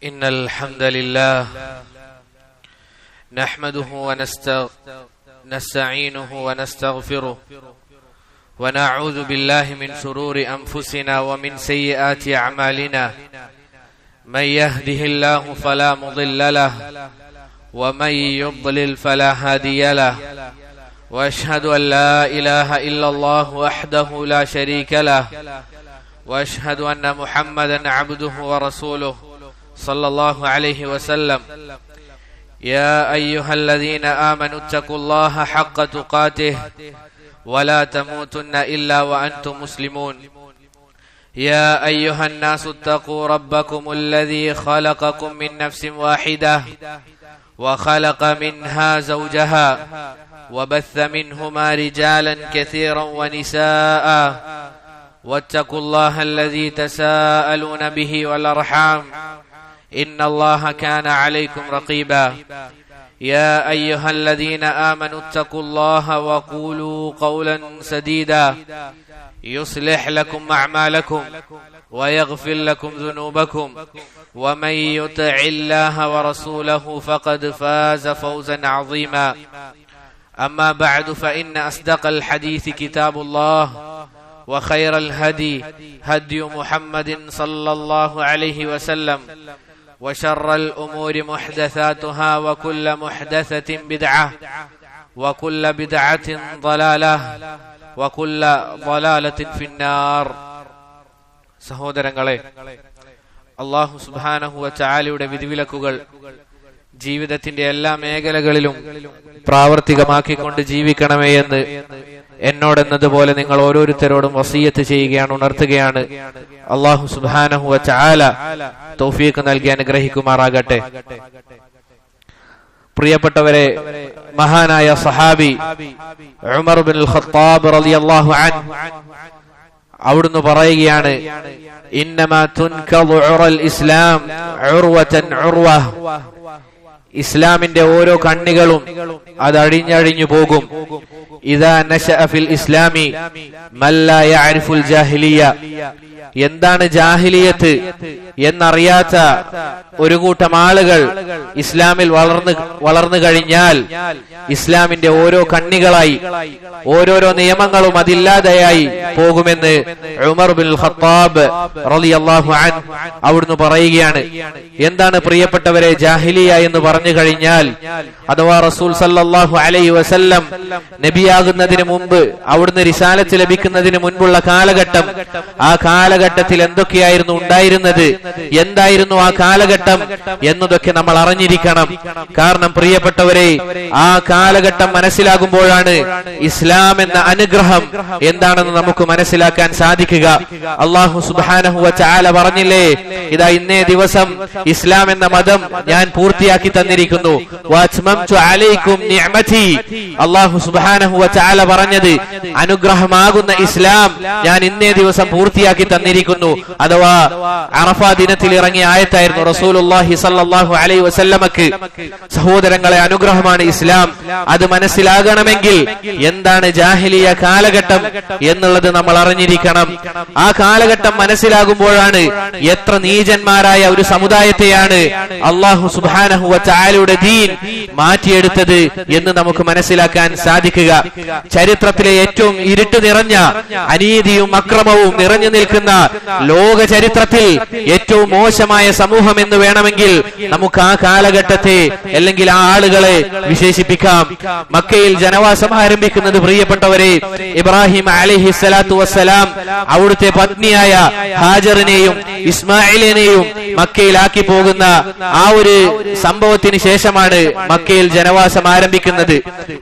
إن الحمد لله نحمده ونستعينه ونستغفره ونعوذ بالله من شرور أنفسنا ومن سيئات أعمالنا من يهده الله فلا مضل له ومن يضلل فلا هادي له وأشهد أن لا إله إلا الله وحده لا شريك له وأشهد أن محمدا عبده ورسوله صلى الله عليه وسلم يا أيها الذين آمنوا اتقوا الله حق تقاته ولا تموتن إلا وأنتم مسلمون يا أيها الناس اتقوا ربكم الذي خلقكم من نفس واحدة وخلق منها زوجها وبث منهما رجالا كثيرا ونساء واتقوا الله الذي تساءلون به والأرحام إن الله كان عليكم رقيبا يا أيها الذين آمنوا اتقوا الله وقولوا قولا سديدا يصلح لكم أعمالكم ويغفر لكم ذنوبكم ومن يطع الله ورسوله فقد فاز فوزا عظيما أما بعد فإن أصدق الحديث كتاب الله وخير الهدي هدي محمد صلى الله عليه وسلم وشر الأمور محدثاتها وكل محدثة بدعة وكل بدعة ضلالة وكل ضلالة في النار. സഹോദരങ്ങളെ, അല്ലാഹു സുബ്ഹാനഹു വ തആലയുടെ വിധിവിലക്കുകൾ ജീവിതത്തിന്റെ എല്ലാ മേഖലകളിലും പ്രാവർത്തികമാക്കിക്കൊണ്ട് ജീവിക്കണമേ എന്ന് എന്നോടെന്നതുപോലെ നിങ്ങൾ ഓരോരുത്തരോടും വസിയത്ത് ചെയ്യുകയാണ്, ഉണർത്തുകയാണ്. അല്ലാഹു സുബ്ഹാനഹു വ തആല തൗഫീഖ് നൽകി അനുഗ്രഹിക്കുമാറാകട്ടെ. പ്രിയപ്പെട്ടവരെ, മഹാനായ സഹാബി ഉമർ ഇബ്നുൽ ഖത്താബ് റളിയല്ലാഹു അൻഹു അവിടുന്ന് പറയുകയാണ്, ഇന്നമാ തുൻകദു ഉറൽ ഇസ്ലാം ഉർവതൻ ഉർവ. ഇസ്ലാമിന്റെ ഓരോ കണ്ണികളും അത് അഴിഞ്ഞഴിഞ്ഞു പോകും. ഇദാ നശഅ ഫിൽ ഇസ്ലാമി മൻ ലാ യഅരിഫുൽ ജാഹിലിയ. എന്താണ് ജാഹിലിയത്ത് എന്നറിയാത്ത ഒരു കൂട്ടം ആളുകൾ ഇസ്ലാമിൽ വളർന്നു കഴിഞ്ഞാൽ ഇസ്ലാമിന്റെ ഓരോ കണ്ണികളായി ഓരോരോ നിയമങ്ങളും അതില്ലാതെയായി പോകുമെന്ന് ഉമർ ഇബ്നുൽ ഖത്താബ് റളിയല്ലാഹു അൻഹു അവിടുന്ന് പറയുകയാണ്. എന്താണ് പ്രിയപ്പെട്ടവരെ ജാഹിലിയ എന്ന് പറഞ്ഞു കഴിഞ്ഞാൽ, അഥവാ റസൂൽ സല്ലല്ലാഹു അലൈഹി വസല്ലം നബിയാകുന്നതിന് മുമ്പ്, അവിടുന്ന് റിസാലത്ത് ലഭിക്കുന്നതിന് മുൻപുള്ള കാലഘട്ടം, ആ കാലഘട്ടത്തിൽ എന്തൊക്കെയായിരുന്നു ഉണ്ടായിരുന്നത്, എന്തായിരുന്നു ആ കാലഘട്ടം എന്നതൊക്കെ നമ്മൾ അറിഞ്ഞിരിക്കണം. കാരണം പ്രിയപ്പെട്ടവരെ, ആ കാലഘട്ടം മനസ്സിലാകുമ്പോഴാണ് ഇസ്ലാം എന്ന അനുഗ്രഹം എന്താണെന്ന് നമുക്ക് മനസ്സിലാക്കാൻ സാധിക്കുക. അല്ലാഹു സുബ്ഹാനഹു വ തആല പറഞ്ഞില്ലേ, ഇതാ ഇന്നേ ദിവസം ഇസ്ലാം എന്ന മതം ഞാൻ പൂർത്തിയാക്കി തന്നിരിക്കുന്നു. വഅത്മംതു അലൈക്കും നിഅമതി. അല്ലാഹു സുബ്ഹാനഹു വ തആല പറഞ്ഞത് അനുഗ്രഹമാകുന്ന ഇസ്ലാം ഞാൻ ഇന്നേ ദിവസം പൂർത്തിയാക്കി തന്നിരിക്കുന്നു. അഥവാ അറഫ ദിനത്തിൽ ഇറങ്ങിയ ആയത്തായിരുന്നു. റസൂലുള്ളാഹി സ്വല്ലല്ലാഹു അലൈഹി വസല്ലമക്ക് സഹോദരങ്ങളെ അനുഗ്രഹമാണ് ഇസ്ലാം. അത് മനസ്സിലാകണമെങ്കിൽ എന്താണ് ജാഹിലിയ കാലഘട്ടം എന്നുള്ളത് നമ്മൾ അറിഞ്ഞിരിക്കണം. ആ കാലഘട്ടം മനസ്സിലാകുമ്പോഴാണ് എത്ര നീചന്മാരായ ഒരു സമുദായത്തെയാണ് അല്ലാഹു സുബ്ഹാനഹു വ തആലയുടെ ദീൻ മാറ്റിയെടുത്തത് എന്ന് നമുക്ക് മനസ്സിലാക്കാൻ സാധിക്കുക. ചരിത്രത്തിലെ ഏറ്റവും ഇരുട്ട് നിറഞ്ഞ അനീതിയും അക്രമവും നിറഞ്ഞു നിൽക്കുന്ന ലോക ചരിത്രത്തിൽ ഏറ്റവും മോശമായ സമൂഹം എന്ന് വേണമെങ്കിൽ നമുക്ക് ആ കാലഘട്ടത്തെ അല്ലെങ്കിൽ ആ ആളുകളെ വിശേഷിപ്പിക്കാം. മക്കയിൽ ജനവാസം ആരംഭിക്കുന്നത് പ്രിയപ്പെട്ടവരെ, ഇബ്രാഹിം അലൈഹിസ്സലാത്തു വസ്സലാം അവിടുത്തെ പത്നിയായ ഹാജറിനെയും ഇസ്മായിലിനെയും മക്കയിലാക്കി പോകുന്ന ആ ഒരു സംഭവത്തിന് ശേഷമാണ് മക്കയിൽ ജനവാസം ആരംഭിക്കുന്നത്.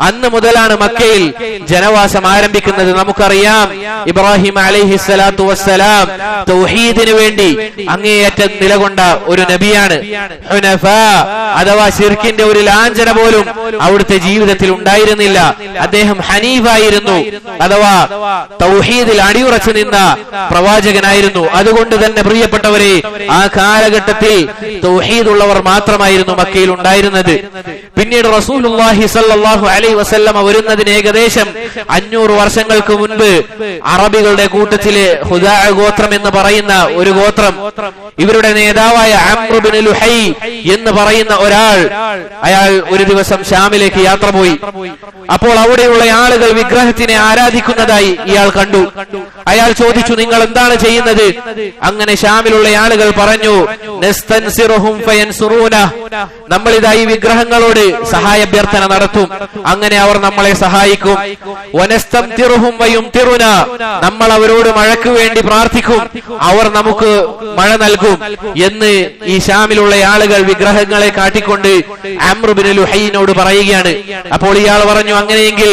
അന്ന് മുതലാണ് മക്കയിൽ ജനവാസം ആരംഭിക്കുന്നത്. നമുക്കറിയാം, ഇബ്രാഹിം അലൈഹിസ്സലാത്തു വസ്സലാം തൗഹീദിന് വേണ്ടി അങ്ങേയറ്റം നിലകൊണ്ട ഒരു നബിയാണ്. ഹുനഫാ അഥവാ ശിർക്കിന്റെ ഒരു ലാഞ്ചന പോലും അവിടുത്തെ ജീവിതത്തിൽ ഉണ്ടായിരുന്നില്ല. അദ്ദേഹം ഹനീഫായിരുന്നു, അഥവാ തൗഹീദിൽ അടിയുറച്ചു നിന്ന പ്രവാചകനായിരുന്നു. അതുകൊണ്ട് തന്നെ പ്രിയപ്പെട്ടവരെ, ആ കാലഘട്ടത്തിൽ തൗഹീദ് ഉള്ളവർ മാത്രമായിരുന്നു മക്കയിൽ ഉണ്ടായിരുന്നത്. പിന്നീട് റസൂലുള്ളാഹി സ്വല്ലല്ലാഹു അലൈഹി വസല്ലമ വരുന്നതിന് ഏകദേശം 500 വർഷങ്ങൾക്ക് മുൻപ് അറബികളുടെ കൂട്ടത്തിലെ ഹുദാ ഗോത്രം എന്ന് പറയുന്ന ഒരു ഗോത്രം, ഇവരുടെ നേതാവായ അംർ ഇബ്നു ലുഹൈ എന്ന് പറയുന്ന ഒരാൾ, അയാൾ ഒരു ദിവസം ഷാമിലേക്ക് യാത്ര പോയി. അപ്പോൾ അവിടെയുള്ള ആളുകൾ വിഗ്രഹത്തിനെ ആരാധിക്കുന്നതായി ഇയാൾ കണ്ടു. അയാൾ ചോദിച്ചു, നിങ്ങൾ എന്താണ് ചെയ്യുന്നത്? അങ്ങനെ ഷാമിലുള്ള ആളുകൾ പറഞ്ഞു, നസ്തൻസിറുഹും ഫയൻസുറൂന, നമ്മളിതാ ഈ വിഗ്രഹങ്ങളോട് സഹായാഭ്യർത്ഥന നടത്തും, അങ്ങനെ അവർ നമ്മളെ സഹായിക്കും. വനസ്തംതിറുഹും വയുംതിറുന, നമ്മൾ അവരോട് മഴയ്ക്ക് വേണ്ടി പ്രാർത്ഥിക്കും, അവർ നമുക്ക് മഴ നൽകും എന്ന് ഈ ഷാമിലുള്ള ആളുകൾ വിഗ്രഹങ്ങളെ കാട്ടിക്കൊണ്ട് അംർ ഇബ്നു ലുഹൈനോട് പറയുകയാണ്. അപ്പോൾ ഇയാൾ പറഞ്ഞു, അങ്ങനെയെങ്കിൽ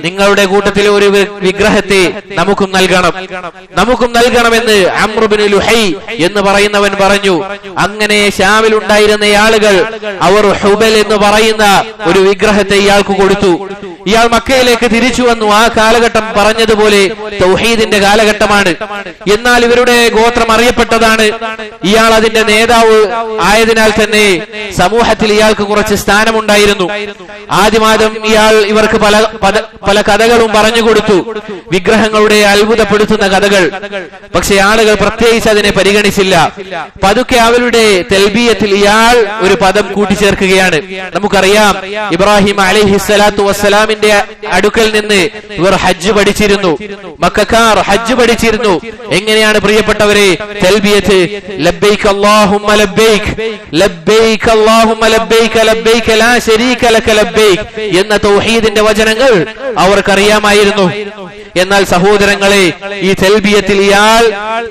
നിങ്ങളുടെ കൂട്ടത്തിലെ ഒരു വിഗ്രഹത്തെ നമുക്കും നൽകണമെന്ന് അംർ ഇബ്നു ലുഹൈ എന്ന് പറയുന്നവൻ പറഞ്ഞു. അങ്ങനെ ഷാമിൽ ഉണ്ടായിരുന്ന ആളുകൾ അവർ ഹുബൽ എന്ന് പറയുന്ന ഒരു വിഗ്രഹത്തെ ഇയാൾക്ക് കൊടുത്തു. ഇയാൾ മക്കയിലേക്ക് തിരിച്ചു വന്നു. ആ കാലഘട്ടം പറഞ്ഞതുപോലെ തൗഹീദിന്റെ കാലഘട്ടമാണ്. എന്നാൽ ഇവരുടെ ഗോത്രം അറിയപ്പെട്ടതാണ്. ഇയാൾ അതിന്റെ നേതാവ് ആയതിനാൽ തന്നെ സമൂഹത്തിൽ ഇയാൾക്ക് കുറച്ച് സ്ഥാനമുണ്ടായിരുന്നു. ആദ്യം ഇയാൾ ഇവർക്ക് പല കഥകളും പറഞ്ഞു കൊടുത്തു, വിഗ്രഹങ്ങളുടെ അത്ഭുതപ്പെടുത്തുന്ന കഥകൾ. പക്ഷെ ആളുകൾ പ്രത്യേകിച്ച് അതിനെ പരിഗണിച്ചില്ല. പതുക്കെ അവരുടെ തൽബിയത്തിൽ ഇയാൾ ഒരു പദം കൂട്ടിച്ചേർക്കുകയാണ്. നമുക്കറിയാം, ഇബ്രാഹിം അലൈഹിസ്സലാത്തു വസ്സലാമിന്റെ അടുക്കൽ നിന്ന് ഇവർ ഹജ്ജ് പഠിച്ചിരുന്നു. മക്കക്കാർ ഹജ്ജ് പഠിച്ചിരുന്നു. എങ്ങനെയാണ് പ്രിയപ്പെട്ടവരെ തൽബിയത്ത്? ലബ്ബൈക അല്ലാഹുമ്മ ലബ്ബൈക, ലബ്ബൈക അല്ലാഹുമ്മ ലബ്ബൈക, ലബ്ബൈക ലാ ശരീക ലക ലബ്ബൈക എന്ന തൗഹീദിന്റെ വചനങ്ങൾ അവർക്കറിയാമായിരുന്നു. എന്നാൽ സഹോദരങ്ങളെ, ഈ തൽബിയത്തിൽ ഇയാൾ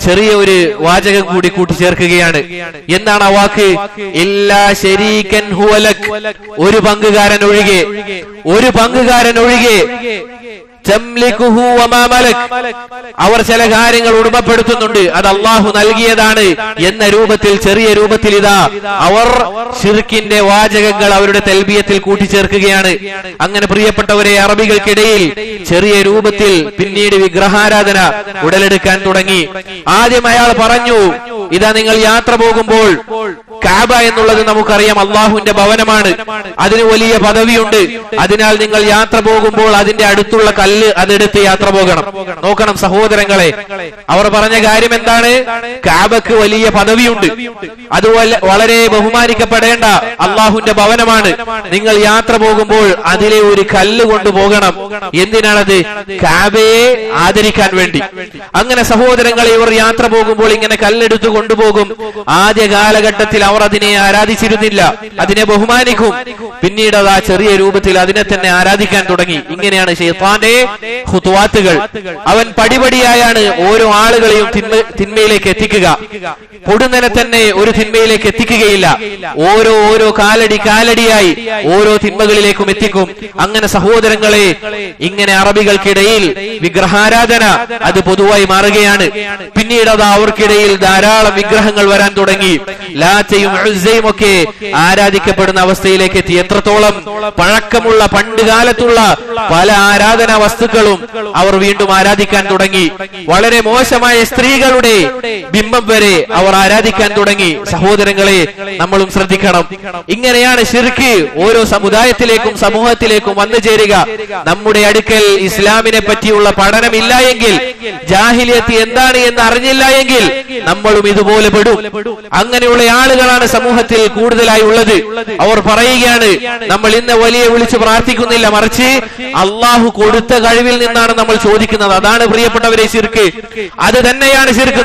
ചെറിയ ഒരു വാചകം കൂടി കൂട്ടിച്ചേർക്കുകയാണ്. എന്താണ് ആ വാക്ക്? ഇല്ലാ ശരീകൻ ഹുവ ലക്, ഒരു പങ്കുകാരൻ ഒഴികെ തംലികുഹു വമാ മലക്, അവർ ചില കാര്യങ്ങൾ ഉടമപ്പെടുത്തുന്നുണ്ട്, അത് അള്ളാഹു നൽകിയതാണ് എന്ന രൂപത്തിൽ, ചെറിയ രൂപത്തിൽ ഇതാ അവർ ശിർക്കിന്റെ വാചകങ്ങൾ അവരുടെ തൽബിയത്തിൽ കൂട്ടിച്ചേർക്കുകയാണ്. അങ്ങനെ പ്രിയപ്പെട്ടവരെ, അറബികൾക്കിടയിൽ ചെറിയ രൂപത്തിൽ പിന്നീട് വിഗ്രഹാരാധന ഉടലെടുക്കാൻ തുടങ്ങി. ആദ്യം അയാൾ പറഞ്ഞു, ഇതാ നിങ്ങൾ യാത്ര പോകുമ്പോൾ, കഅബ എന്നുള്ളത് നമുക്കറിയാം അള്ളാഹുവിന്റെ ഭവനമാണ്, അതിന് വലിയ പദവിയുണ്ട്. അതിനാൽ നിങ്ങൾ യാത്ര പോകുമ്പോൾ അതിന്റെ അടുത്തുള്ള കല്ല് അതെടുത്ത് യാത്ര പോകണം. നോക്കണം സഹോദരങ്ങളെ, അവർ പറഞ്ഞ കാര്യം എന്താണ്? കഅബക്ക് വലിയ പദവിയുണ്ട്, അത് വളരെ ബഹുമാനിക്കപ്പെടേണ്ട അള്ളാഹുവിന്റെ ഭവനമാണ്. നിങ്ങൾ യാത്ര പോകുമ്പോൾ അതിലെ ഒരു കല്ല് കൊണ്ടുപോകണം. എന്തിനാണത്? കഅബയെ ആദരിക്കാൻ വേണ്ടി. അങ്ങനെ സഹോദരങ്ങളെ, ഇവർ യാത്ര പോകുമ്പോൾ ഇങ്ങനെ കല്ലെടുത്ത് കൊണ്ടുപോകും. ആദ്യ കാലഘട്ടത്തിൽ അവർ അതിനെ ആരാധിച്ചിരുന്നില്ല, അതിനെ ബഹുമാനിക്കും. പിന്നീട് അത് ആ ചെറിയ രൂപത്തിൽ അതിനെ തന്നെ ആരാധിക്കാൻ തുടങ്ങി. ഇങ്ങനെയാണ് ശൈത്താന്റെ ഖുതുവാത്തുകൾ. അവൻ പടിപടിയായാണ് ഓരോ ആളുകളെയും തിന്മയിലേക്ക് എത്തിക്കുക. പൊടുന്നനെ തന്നെ ഒരു തിന്മയിലേക്ക് എത്തിക്കുകയില്ല. ഓരോ കാലടിയായി ഓരോ തിന്മകളിലേക്കും എത്തിക്കും. അങ്ങനെ സഹോദരങ്ങളെ, ഇങ്ങനെ അറബികൾക്കിടയിൽ വിഗ്രഹാരാധന അത് പൊതുവായി മാറുകയാണ്. പിന്നീട് അത് അവർക്കിടയിൽ ധാരാളം വിഗ്രഹങ്ങൾ വരാൻ തുടങ്ങി. ലാത്തയും ഉസ്സയും ഒക്കെ ആരാധിക്കപ്പെടുന്ന അവസ്ഥയിലേക്ക് എത്തി. എത്രത്തോളം പഴക്കമുള്ള പണ്ടുകാലത്തുള്ള പല ആരാധനാ വസ്തുക്കളും അവർ വീണ്ടും ആരാധിക്കാൻ തുടങ്ങി. വളരെ മോശമായ സ്ത്രീകളുടെ ബിംബം വരെ അവർ ആരാധിക്കാൻ തുടങ്ങി. സഹോദരങ്ങളെ, നമ്മളും ശ്രദ്ധിക്കണം. ഇങ്ങനെയാണ് ശിർക്ക് ഓരോ സമുദായത്തിലേക്കും സമൂഹത്തിലേക്കും വന്നു ചേരുക. നമ്മുടെ അടുക്കൽ ഇസ്ലാമിനെ പറ്റിയുള്ള പഠനമില്ല എങ്കിൽ, ജാഹിലിയത്ത് എന്താണ് എന്ന് അറിഞ്ഞില്ല എങ്കിൽ നമ്മളും ഇതുപോലെ പെടും. അങ്ങനെയുള്ള ആളുകളാണ് സമൂഹത്തിൽ കൂടുതലായി ഉള്ളത്. അവർ പറയുകയാണ്, നമ്മൾ ഇന്ന് വലിയ വിളിച്ച് പ്രാർത്ഥിക്കുന്നില്ല, മറിച്ച് അള്ളാഹു കൊടുത്ത കഴിവിൽ നിന്നാണ് നമ്മൾ ചോദിക്കുന്നത്. അതാണ് പ്രിയപ്പെട്ടവരെ ശിർക്ക്. അത് തന്നെയാണ് ശിർക്ക്.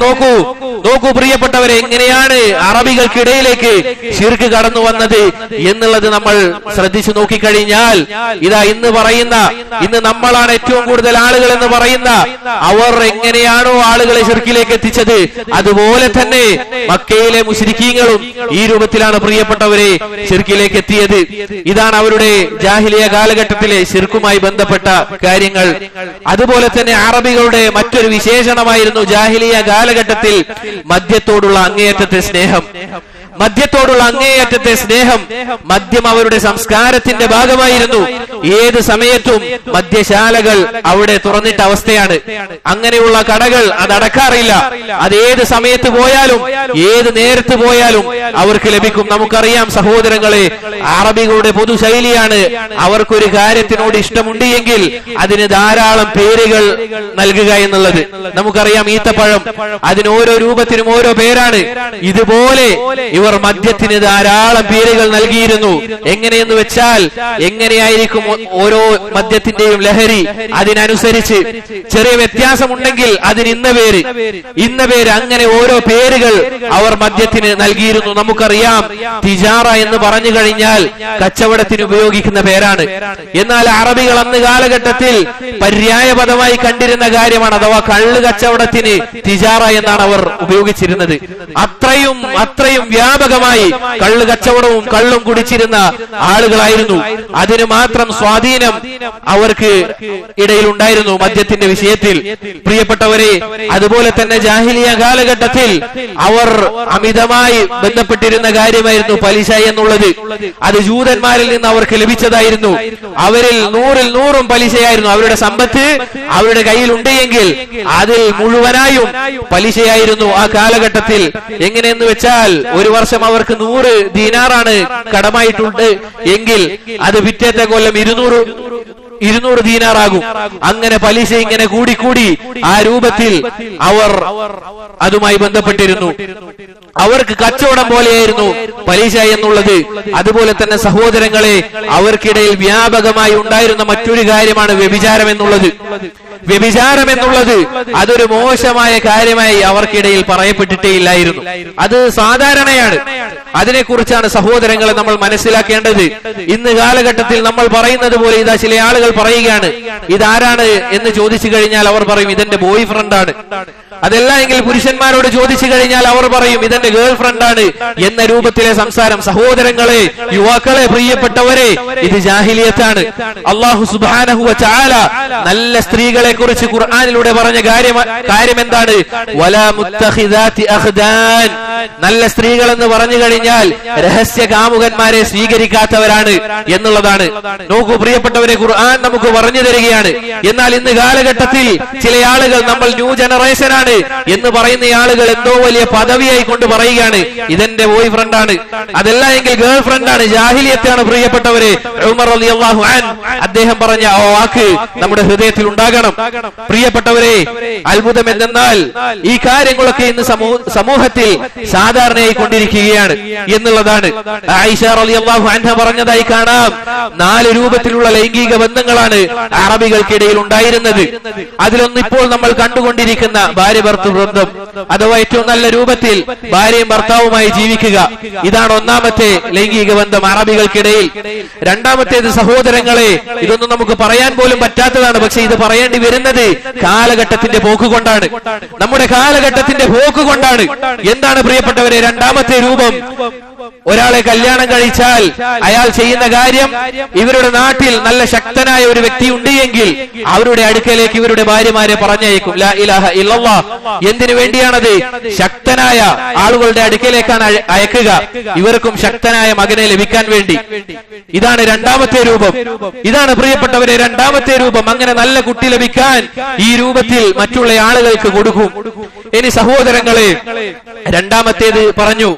നോക്കൂ പ്രിയപ്പെട്ടവരെ, എങ്ങനെയാണ് അറബികൾക്കിടയിലേക്ക് ശിർക്ക് കടന്നു വന്നത് എന്നുള്ളത് നമ്മൾ ശ്രദ്ധിച്ചു നോക്കിക്കഴിഞ്ഞാൽ, ഇതാ ഇന്ന് നമ്മളാണ് ഏറ്റവും കൂടുതൽ ആളുകൾ എന്ന് പറയുന്ന അവർ എങ്ങനെയാണോ ആളുകളെ ശിർക്കിലേക്ക് എത്തിച്ചത്, അതുപോലെ തന്നെ മക്കയിലെ മുശ്രിക്കീങ്ങളും ഈ രൂപത്തിലാണ് പ്രിയപ്പെട്ടവരെ ശിർക്കിലേക്ക് എത്തിയത്. ഇതാണ് അവരുടെ ജാഹിലിയ കാലഘട്ടത്തിലെ ശിർക്കുമായി ബന്ധപ്പെട്ട കാര്യങ്ങൾ. അതുപോലെ തന്നെ അറബികളുടെ മറ്റൊരു വിശേഷണമായിരുന്നു ജാഹിലിയ കാലഘട്ടത്തിൽ മദ്യത്തോടുള്ള അങ്ങേയറ്റത്തെ സ്നേഹം. മദ്യത്തോടുള്ള അങ്ങേയറ്റത്തെ സ്നേഹം. മദ്യം അവരുടെ സംസ്കാരത്തിന്റെ ഭാഗമായിരുന്നു. ഏത് സമയത്തും മദ്യശാലകൾ അവിടെ തുറന്നിട്ട അവസ്ഥയാണ്. അങ്ങനെയുള്ള കടകൾ അതടക്കാറില്ല. അത് ഏത് സമയത്ത് പോയാലും ഏത് നേരത്ത് പോയാലും അവർക്ക് ലഭിക്കും. നമുക്കറിയാം സഹോദരങ്ങളെ, അറബികളുടെ പൊതുശൈലിയാണ് അവർക്കൊരു കാര്യത്തിനോട് ഇഷ്ടമുണ്ട് എങ്കിൽ അതിന് ധാരാളം പേരുകൾ നൽകുക എന്നുള്ളത്. നമുക്കറിയാം ഈത്തപ്പഴം, അതിന് ഓരോ രൂപത്തിനും ഓരോ പേരാണ്. ഇതുപോലെ ഇവർ മദ്യത്തിന് ധാരാളം പേരുകൾ നൽകിയിരുന്നു. എങ്ങനെയെന്ന് വെച്ചാൽ എങ്ങനെയായിരിക്കും ഓരോ മദ്യത്തിന്റെയും ലഹരി, അതിനനുസരിച്ച് ചെറിയ വ്യത്യാസമുണ്ടെങ്കിൽ അതിന് ഇന്ന പേര്, അങ്ങനെ ഓരോ പേരുകൾ അവർ മദ്യത്തിന് നൽകിയിരുന്നു. നമുക്കറിയാം തിജാറ എന്ന് പറഞ്ഞു കഴിഞ്ഞാൽ കച്ചവടത്തിന് ഉപയോഗിക്കുന്ന പേരാണ്. എന്നാൽ അറബികൾ അന്ന് കാലഘട്ടത്തിൽ പര്യായപദമായി കണ്ടിരുന്ന കാര്യമാണ്, അഥവാ കള്ള് കച്ചവടത്തിന് തിജാറ എന്നാണ് അവർ ഉപയോഗിച്ചിരുന്നത്. അത്രയും വ്യാപകമായി കള്ള് കച്ചവടവും കള്ളും കുടിച്ചിരുന്ന ആളുകളായിരുന്നു. അതിന് മാത്രം സ്വാധീനം അവർക്ക് ഇടയിൽ ഉണ്ടായിരുന്നു മദ്യത്തിന്റെ വിഷയത്തിൽ. പ്രിയപ്പെട്ടവരെ, അതുപോലെ തന്നെ ജാഹിലിയ കാലഘട്ടത്തിൽ അവർ അമിതമായി ബന്ധപ്പെട്ടിരുന്ന കാര്യമായിരുന്നു പലിശ എന്നുള്ളത്. അത് ജൂതന്മാരിൽ നിന്ന് അവർക്ക് ലഭിച്ചതായിരുന്നു. അവരിൽ 100% പലിശയായിരുന്നു. അവരുടെ സമ്പത്ത് അവരുടെ കയ്യിലുണ്ട് എങ്കിൽ അതിൽ മുഴുവനായും പലിശയായിരുന്നു ആ കാലഘട്ടത്തിൽ. എങ്ങനെയെന്ന് വെച്ചാൽ ഒരു വർഷം അവർക്ക് 100 ദീനാറാണ് കടമായിട്ടുണ്ട് എങ്കിൽ അത് പിറ്റേത്തെ കൊല്ലം 200 ദീനാറാകും. അങ്ങനെ പലിശ ഇങ്ങനെ കൂടിക്കൂടി ആ രൂപത്തിൽ അവർ അതുമായി ബന്ധപ്പെട്ടിരുന്നു. അവർക്ക് കച്ചവടം പോലെയായിരുന്നു പലിശ എന്നുള്ളത്. അതുപോലെ തന്നെ സഹോദരങ്ങളെ, അവർക്കിടയിൽ വ്യാപകമായി ഉണ്ടായിരുന്ന മറ്റൊരു കാര്യമാണ് വ്യഭിചാരം എന്നുള്ളത്. വ്യഭിചാരം എന്നുള്ളത് അതൊരു മോശമായ കാര്യമായി അവർക്കിടയിൽ പറയപ്പെട്ടിട്ടേ ഇല്ലായിരുന്നു. അത് സാധാരണയാണ്. അതിനെക്കുറിച്ചാണ് സഹോദരങ്ങളെ നമ്മൾ മനസ്സിലാക്കേണ്ടത്. ഇന്ന് കാലഘട്ടത്തിൽ നമ്മൾ പറയുന്നത് പോലെ ഇതാ ചില ആളുകൾ പറയുകയാണ്, ഇതാരാണ് എന്ന് ചോദിച്ചു കഴിഞ്ഞാൽ അവർ പറയും ഇതെന്റെ ബോയ് ഫ്രണ്ടാണ്. അതല്ല എങ്കിൽ പുരുഷന്മാരോട് ചോദിച്ചു കഴിഞ്ഞാൽ അവർ പറയും ഇതെന്റെ ഗേൾ ഫ്രണ്ടാണ് എന്ന രൂപത്തിലെ സംസാരം. സഹോദരങ്ങളെ, യുവാക്കളെ, പ്രിയപ്പെട്ടവരെ, ഇത് ജാഹിലിയത്താണ്. അല്ലാഹു സുബ്ഹാനഹു വ തആല നല്ല സ്ത്രീകളെ കുറിച്ച് ഖുർആനിലൂടെ പറഞ്ഞ കാര്യം എന്താണ്? വലാ മുത്തഖിദാതി അഖ്ദാൻ. നല്ല സ്ത്രീകൾ എന്ന് പറഞ്ഞു കഴിഞ്ഞാൽ രഹസ്യ കാമുകന്മാരെ സ്വീകരിക്കാത്തവരാണ് എന്നുള്ളതാണ്. നോക്കൂ പ്രിയപ്പെട്ടവരെ, ഖുർആൻ നമുക്ക് പറഞ്ഞു തരികയാണ്. എന്നാൽ ഇന്ന് കാലഘട്ടത്തിൽ ചില ആളുകൾ നമ്മൾ ന്യൂ ജനറേഷൻ ആണ് എന്ന് പറയുന്ന ആളുകൾ എന്തോ വലിയ പദവിയായി കൊണ്ട് പറയുകയാണ് ഇതെന്റെ ബോയ് ഫ്രണ്ടാണ്, അതല്ല എങ്കിൽ ഗേൾ ഫ്രണ്ടാണ്. ജാഹിലിയത്താണ് പ്രിയപ്പെട്ടവരെ. ഉമർ റളിയല്ലാഹു അൻഹു അദ്ദേഹം പറഞ്ഞ ആ വാക്ക് നമ്മുടെ ഹൃദയത്തിൽ ഉണ്ടാകണം. പ്രിയപ്പെട്ടവരെ, അത്ഭുതം എന്തെന്നാൽ ഈ കാര്യങ്ങളൊക്കെ ഇന്ന് സമൂഹത്തിൽ സാധാരണയായി കൊണ്ടിരിക്കുകയാണ് എന്നുള്ളതാണ്. ആയിഷ റളിയല്ലാഹു അൻഹ പറഞ്ഞതായി കാണാം, 4 രൂപത്തിലുള്ള ലൈംഗിക ബന്ധങ്ങളാണ് അറബികൾക്കിടയിൽ ഉണ്ടായിരുന്നത്. അതിലൊന്ന് ഇപ്പോൾ നമ്മൾ കണ്ടുകൊണ്ടിരിക്കുന്ന ഭാര്യ ഭർത്തൃ ബന്ധം, അഥവാ ഏറ്റവും നല്ല രൂപത്തിൽ ഭാര്യയും ഭർത്താവുമായി ജീവിക്കുക. ഇതാണ് ഒന്നാമത്തെ ലൈംഗിക ബന്ധം അറബികൾക്കിടയിൽ. രണ്ടാമത്തേത് സഹോദരങ്ങളെ, ഇതൊന്നും നമുക്ക് പറയാൻ പോലും പറ്റാത്തതാണ്. പക്ഷെ ഇത് പറയേണ്ടി വരുന്നത് കാലഘട്ടത്തിന്റെ പോക്ക് കൊണ്ടാണ്, നമ്മുടെ കാലഘട്ടത്തിന്റെ പോക്ക് കൊണ്ടാണ്. എന്താണ് പ്രിയപ്പെട്ടവരെ രണ്ടാമത്തെ രൂപം? ഒരാളെ കല്യാണം കഴിച്ചാൽ അയാൾ ചെയ്യുന്ന കാര്യം, ഇവരുടെ നാട്ടിൽ നല്ല ശക്തനായ ഒരു വ്യക്തി ഉണ്ട് എങ്കിൽ അവരുടെ അടുക്കലേക്ക് ഇവരുടെ ഭാര്യമാരെ പറഞ്ഞയക്കും. ലാ ഇലാഹ ഇല്ലല്ലാഹ്. എന്തിനു വേണ്ടിയാണത്? ശക്തനായ ആളുകളുടെ അടുക്കലേക്കാണ് അയക്കുക, ഇവർക്കും ശക്തനായ മകനെ ലഭിക്കാൻ വേണ്ടി. ഇതാണ് രണ്ടാമത്തെ രൂപം. ഇതാണ് പ്രിയപ്പെട്ടവരെ രണ്ടാമത്തെ രൂപം. അങ്ങനെ നല്ല കുട്ടി ലഭിക്കാൻ ഈ രൂപത്തിൽ മറ്റുള്ള ആളുകൾക്ക് കൊടുക്കും. ഇനി സഹോദരങ്ങളെ, രണ്ടാമത്തേത് പറഞ്ഞു.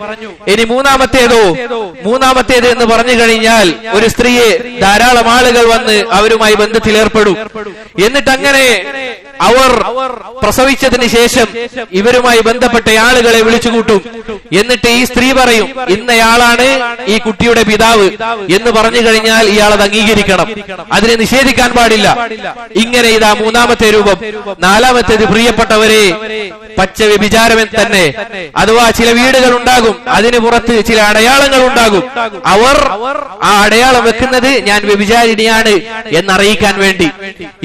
ഇനി മൂന്നാമത്തേത് എന്ന് പറഞ്ഞു കഴിഞ്ഞാൽ ഒരു സ്ത്രീയെ ധാരാളം ആളുകൾ വന്ന് അവരുമായി ബന്ധത്തിൽ ഏർപ്പെടും. എന്നിട്ട് അങ്ങനെ അവർ പ്രസവിച്ചതിന് ശേഷം ഇവരുമായി ബന്ധപ്പെട്ട ആളുകളെ വിളിച്ചുകൂട്ടും. എന്നിട്ട് ഈ സ്ത്രീ പറയും ഇന്നയാളാണ് ഈ കുട്ടിയുടെ പിതാവ് എന്ന് പറഞ്ഞു കഴിഞ്ഞാൽ ഇയാൾ അത് അംഗീകരിക്കണം, അതിനെ നിഷേധിക്കാൻ പാടില്ല. ഇങ്ങനെ ഇതാ മൂന്നാമത്തെ രൂപം. നാലാമത്തേത് പ്രിയപ്പെട്ടവരെ പച്ച വ്യഭിചാരം തന്നെ, അഥവാ ചില വീടുകൾ ഉണ്ടാകും, അതിന് പുറത്ത് ചില അടയാളങ്ങൾ ഉണ്ടാകും. അവർ ആ അടയാളം വെക്കുന്നത് ഞാൻ വ്യഭിചാരിണിയാണ് എന്നറിയിക്കാൻ വേണ്ടി.